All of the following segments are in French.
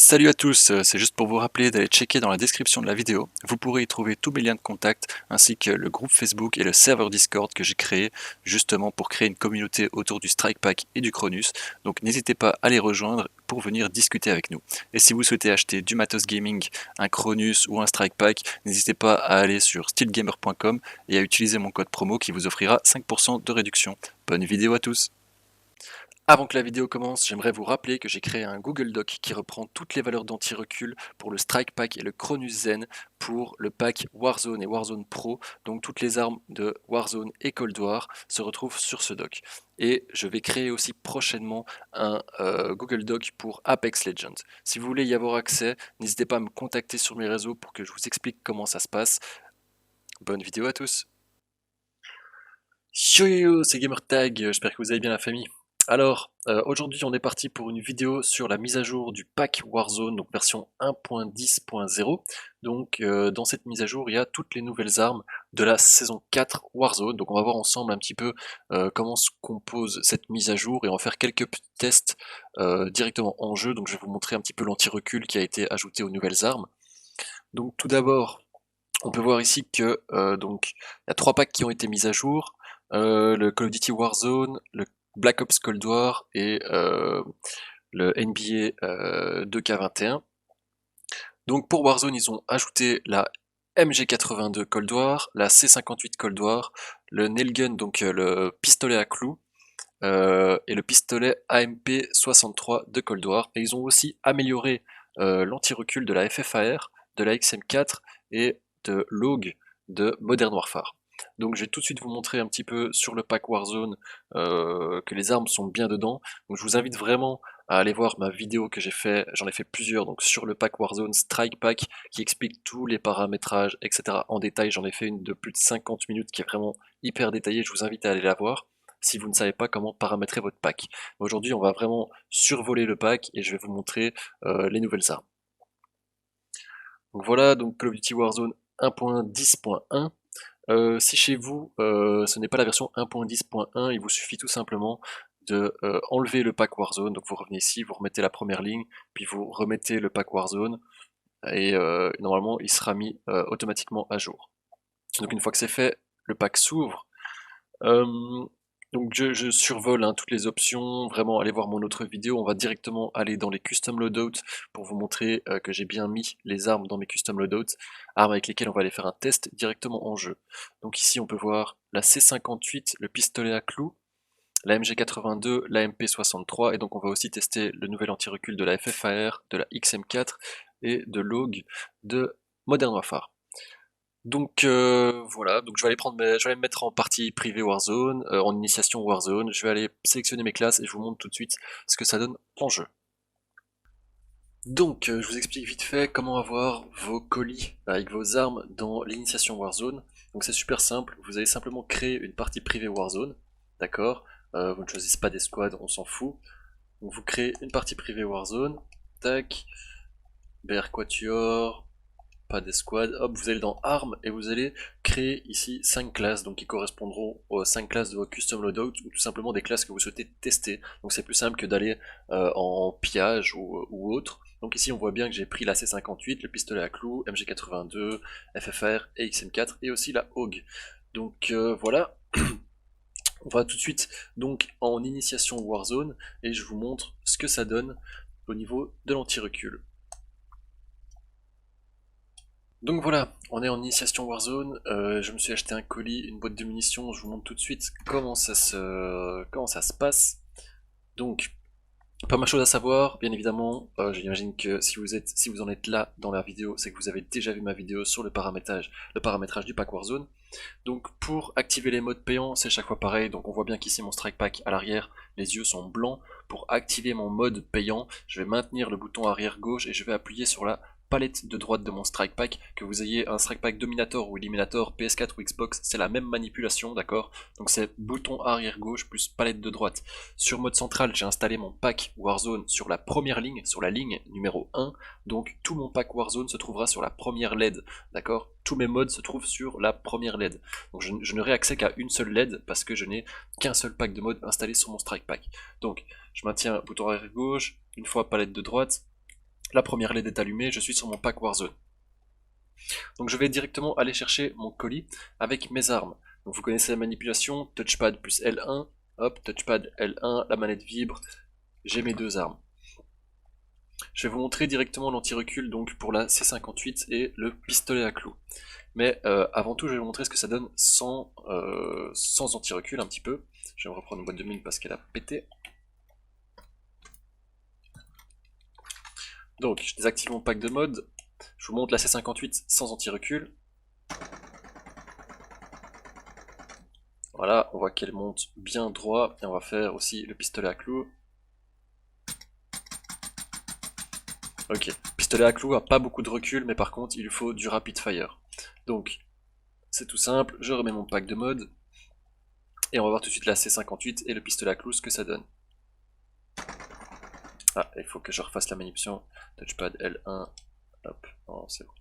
Salut à tous, c'est juste pour vous rappeler d'aller checker dans la description de la vidéo. Vous pourrez y trouver tous mes liens de contact ainsi que le groupe Facebook et le serveur Discord que j'ai créé justement pour créer une communauté autour du Strike Pack et du Cronus. Donc n'hésitez pas à les rejoindre pour venir discuter avec nous. Et si vous souhaitez acheter du matos gaming, un Cronus ou un Strike Pack, n'hésitez pas à aller sur steelgamer.com et à utiliser mon code promo qui vous offrira 5% de réduction. Bonne vidéo à tous! Avant que la vidéo commence, j'aimerais vous rappeler que j'ai créé un Google Doc qui reprend toutes les valeurs d'anti-recul pour le Strike Pack et le Cronus Zen pour le pack Warzone et Warzone Pro. Donc toutes les armes de Warzone et Cold War se retrouvent sur ce doc. Et je vais créer aussi prochainement un Google Doc pour Apex Legends. Si vous voulez y avoir accès, n'hésitez pas à me contacter sur mes réseaux pour que je vous explique comment ça se passe. Bonne vidéo à tous. Yo yo yo, c'est GamerTag, j'espère que vous allez bien la famille. Alors, aujourd'hui on est parti pour une vidéo sur la mise à jour du pack Warzone, donc version 1.10.0. Donc dans cette mise à jour, il y a toutes les nouvelles armes de la saison 4 Warzone. Donc on va voir ensemble un petit peu comment se compose cette mise à jour et on va faire quelques petits tests directement en jeu. Donc je vais vous montrer un petit peu l'anti-recul qui a été ajouté aux nouvelles armes. Donc tout d'abord, on peut voir ici que donc il y a 3 packs qui ont été mis à jour. Le Call of Duty Warzone, le Black Ops Cold War et le NBA 2K21. Donc pour Warzone, ils ont ajouté la MG82 Cold War, la C58 Cold War, le Nailgun, donc le pistolet à clous, et le pistolet AMP63 de Cold War. Et ils ont aussi amélioré l'anti-recul de la FFAR, de la XM4 et de l'AUG de Modern Warfare. Donc je vais tout de suite vous montrer un petit peu sur le pack Warzone que les armes sont bien dedans. Donc je vous invite vraiment à aller voir ma vidéo que j'ai fait, j'en ai fait plusieurs, donc sur le pack Warzone Strike Pack, qui explique tous les paramétrages, etc. en détail. J'en ai fait une de plus de 50 minutes qui est vraiment hyper détaillée, je vous invite à aller la voir si vous ne savez pas comment paramétrer votre pack. Aujourd'hui on va vraiment survoler le pack et je vais vous montrer les nouvelles armes. Donc voilà, donc Call of Duty Warzone 1.10.1. Si chez vous, ce n'est pas la version 1.10.1, il vous suffit tout simplement de enlever le pack Warzone. Donc vous revenez ici, vous remettez la première ligne, puis vous remettez le pack Warzone, et normalement il sera mis automatiquement à jour. Donc une fois que c'est fait, le pack s'ouvre. Donc je survole toutes les options, vraiment allez voir mon autre vidéo, on va directement aller dans les custom loadouts pour vous montrer que j'ai bien mis les armes dans mes custom loadouts, armes avec lesquelles on va aller faire un test directement en jeu. Donc ici on peut voir la C58, le pistolet à clous, la MG82, la MP63, et donc on va aussi tester le nouvel anti-recul de la FFAR, de la XM4 et de l'AUG de Modern Warfare. Donc voilà, donc je vais aller me mettre en partie privée Warzone, en initiation Warzone, je vais aller sélectionner mes classes et je vous montre tout de suite ce que ça donne en jeu. Donc je vous explique vite fait comment avoir vos colis avec vos armes dans l'initiation Warzone. Donc c'est super simple, vous allez simplement créer une partie privée Warzone, d'accord. Vous ne choisissez pas des squads, on s'en fout. Donc vous créez une partie privée Warzone, tac, BR Quatuor, pas d'escouade, hop, vous allez dans armes et vous allez créer ici 5 classes, donc qui correspondront aux 5 classes de vos custom loadout ou tout simplement des classes que vous souhaitez tester. Donc c'est plus simple que d'aller en pillage ou autre. Donc ici on voit bien que j'ai pris la C58, le pistolet à clous, MG82, FFR et XM4 et aussi la AUG. Donc voilà. On va tout de suite donc en initiation Warzone et je vous montre ce que ça donne au niveau de l'anti-recul. Donc voilà, on est en initiation Warzone, je me suis acheté un colis, une boîte de munitions, je vous montre tout de suite comment ça se passe. Donc, pas mal de choses à savoir, bien évidemment, j'imagine que si vous en êtes là dans la vidéo, c'est que vous avez déjà vu ma vidéo sur le paramétrage du pack Warzone. Donc pour activer les modes payants, c'est chaque fois pareil, donc on voit bien qu'ici mon strike pack à l'arrière, les yeux sont blancs. Pour activer mon mode payant, je vais maintenir le bouton arrière gauche et je vais appuyer sur la palette de droite de mon strike pack, que vous ayez un strike pack Dominator ou Eliminator, PS4 ou Xbox, c'est la même manipulation, d'accord. Donc c'est bouton arrière gauche plus palette de droite. Sur mode central, j'ai installé mon pack Warzone sur la première ligne, sur la ligne numéro 1, donc tout mon pack Warzone se trouvera sur la première LED, d'accord. Tous mes modes se trouvent sur la première LED. Donc je n'aurai accès qu'à une seule LED parce que je n'ai qu'un seul pack de mode installé sur mon strike pack. Donc je maintiens bouton arrière gauche, une fois palette de droite, La première LED est allumée, je suis sur mon pack Warzone. Donc je vais directement aller chercher mon colis avec mes armes. Donc vous connaissez la manipulation, touchpad plus L1, hop, touchpad L1, la manette vibre, j'ai mes deux armes. Je vais vous montrer directement l'anti-recul donc pour la C58 et le pistolet à clous. Mais avant tout je vais vous montrer ce que ça donne sans anti-recul un petit peu. Je vais me reprendre une boîte de mine parce qu'elle a pété. Donc je désactive mon pack de mode, je vous montre la C58 sans anti-recul. Voilà, on voit qu'elle monte bien droit, et on va faire aussi le pistolet à clous. Ok, pistolet à clous a pas beaucoup de recul, mais par contre il lui faut du rapid fire. Donc, c'est tout simple, je remets mon pack de mode, et on va voir tout de suite la C58 et le pistolet à clous ce que ça donne. Ah, il faut que je refasse la manipulation, touchpad L1, hop, oh, c'est bon.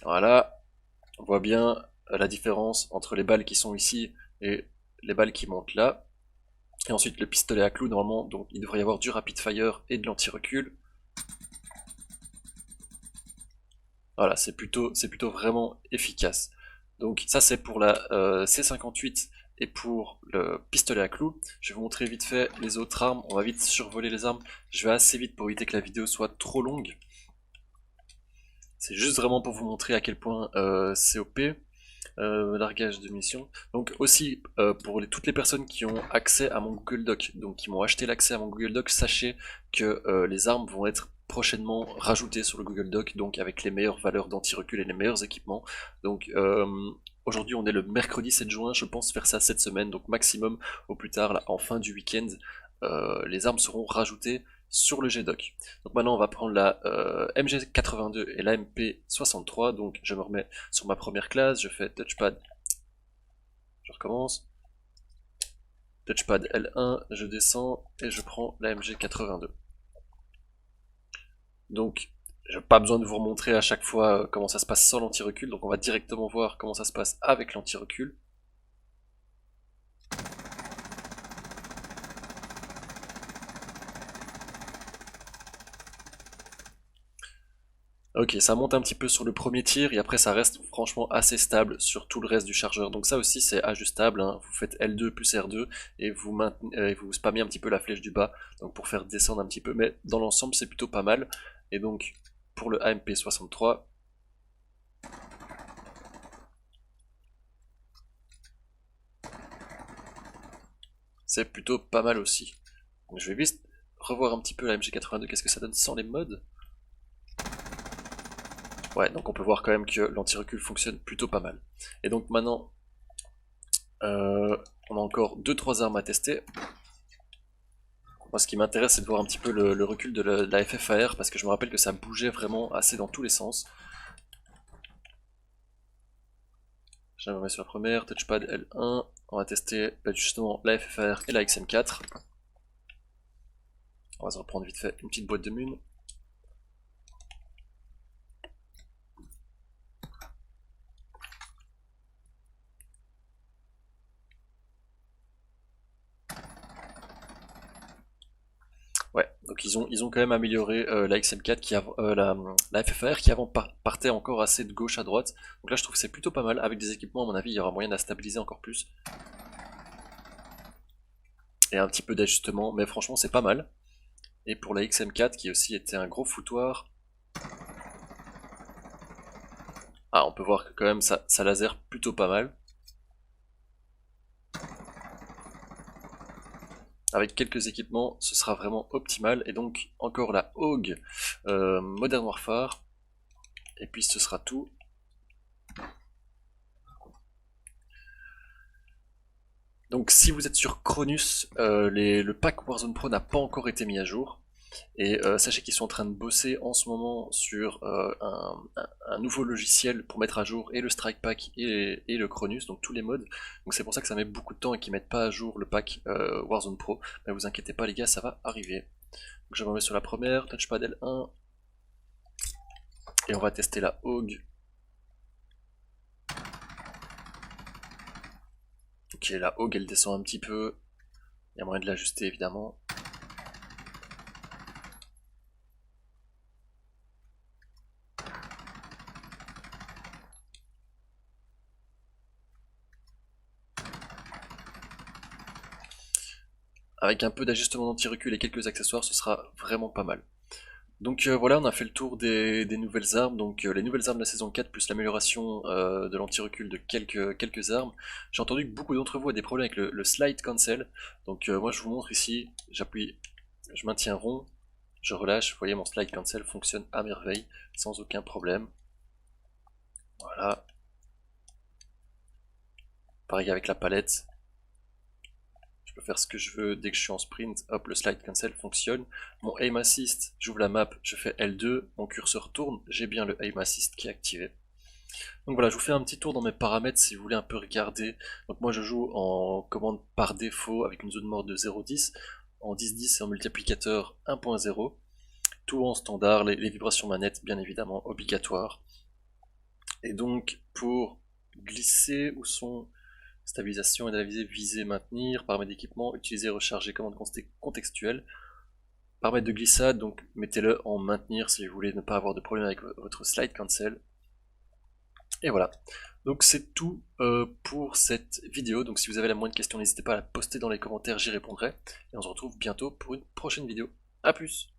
Voilà, on voit bien la différence entre les balles qui sont ici et les balles qui montent là. Et ensuite le pistolet à clous, normalement, donc il devrait y avoir du rapid fire et de l'anti-recul. Voilà, c'est plutôt vraiment efficace. Donc ça c'est pour la C58 et pour le pistolet à clous. Je vais vous montrer vite fait les autres armes, on va vite survoler les armes. Je vais assez vite pour éviter que la vidéo soit trop longue. C'est juste vraiment pour vous montrer à quel point c'est OP. Largage de munitions. Donc aussi pour toutes les personnes qui ont accès à mon Google Doc, donc qui m'ont acheté l'accès à mon Google Doc, sachez que les armes vont être prochainement rajoutées sur le Google Doc, donc avec les meilleures valeurs d'anti-recul et les meilleurs équipements. Donc aujourd'hui on est le mercredi 7 juin, je pense faire ça cette semaine, donc maximum au plus tard là, en fin du week-end, les armes seront rajoutées sur le G-Doc. Donc maintenant on va prendre la MG82 et la MP63, donc je me remets sur ma première classe, je fais touchpad, je recommence, touchpad L1, je descends et je prends la MG82. Donc j'ai pas besoin de vous remontrer à chaque fois comment ça se passe sans l'anti-recul, donc on va directement voir comment ça se passe avec l'anti-recul. Ok, ça monte un petit peu sur le premier tir et après ça reste franchement assez stable sur tout le reste du chargeur. Donc ça aussi c'est ajustable, hein. Vous faites L2 plus R2 et vous spammez un petit peu la flèche du bas donc pour faire descendre un petit peu. Mais dans l'ensemble c'est plutôt pas mal. Et donc pour le AMP63, c'est plutôt pas mal aussi. Donc je vais vite revoir un petit peu la MG82, qu'est-ce que ça donne sans les mods. Ouais, donc on peut voir quand même que l'anti-recul fonctionne plutôt pas mal. Et donc maintenant, on a encore 2-3 armes à tester. Moi ce qui m'intéresse c'est de voir un petit peu le recul de la FFAR parce que je me rappelle que ça bougeait vraiment assez dans tous les sens. Je me mets sur la première, touchpad L1, on va tester justement la FFAR et la XM4. On va se reprendre vite fait une petite boîte de mun. Ouais, donc ils ont quand même amélioré la XM4 la FFR qui avant partait encore assez de gauche à droite. Donc là je trouve que c'est plutôt pas mal. Avec des équipements à mon avis il y aura moyen de la stabiliser encore plus. Et un petit peu d'ajustement, mais franchement c'est pas mal. Et pour la XM4 qui aussi était un gros foutoir. Ah on peut voir que quand même ça laser plutôt pas mal. Avec quelques équipements, ce sera vraiment optimal. Et donc encore la Hog Modern Warfare. Et puis ce sera tout. Donc si vous êtes sur Cronus, le pack Warzone Pro n'a pas encore été mis à jour. Et sachez qu'ils sont en train de bosser en ce moment sur un nouveau logiciel pour mettre à jour et le Strike Pack et le Cronus, donc tous les modes. Donc c'est pour ça que ça met beaucoup de temps et qu'ils mettent pas à jour le pack Warzone Pro. Mais vous inquiétez pas les gars, ça va arriver. Donc je me mets sur la première, touchpad L1. Et on va tester la Hog. Ok, la Hog elle descend un petit peu. Il y a moyen de l'ajuster évidemment. avec un peu d'ajustement d'anti-recul et quelques accessoires, ce sera vraiment pas mal. Donc voilà, on a fait le tour des nouvelles armes, donc les nouvelles armes de la saison 4 plus l'amélioration de l'anti-recul de quelques armes. J'ai entendu que beaucoup d'entre vous ont des problèmes avec le slide cancel, donc moi je vous montre ici, j'appuie, je maintiens rond, je relâche, vous voyez mon slide cancel fonctionne à merveille, sans aucun problème. Voilà. Pareil avec la palette. Je peux faire ce que je veux dès que je suis en sprint, hop, le slide cancel fonctionne. Mon aim assist, j'ouvre la map, je fais L2, mon curseur tourne, j'ai bien le aim assist qui est activé. Donc voilà, je vous fais un petit tour dans mes paramètres si vous voulez un peu regarder. Donc moi je joue en commande par défaut avec une zone morte de 0,10, en 10-10 et en multiplicateur 1.0. Tout en standard, les vibrations manettes bien évidemment obligatoires. Et donc pour glisser, où sont stabilisation et analyser, viser, maintenir, paramètres d'équipement, utiliser, recharger, commande contextuelle. Paramètres de glissade, donc mettez-le en maintenir si vous voulez ne pas avoir de problème avec votre slide cancel. Et voilà. Donc c'est tout pour cette vidéo. Donc si vous avez la moindre question, n'hésitez pas à la poster dans les commentaires, j'y répondrai. Et on se retrouve bientôt pour une prochaine vidéo. A plus!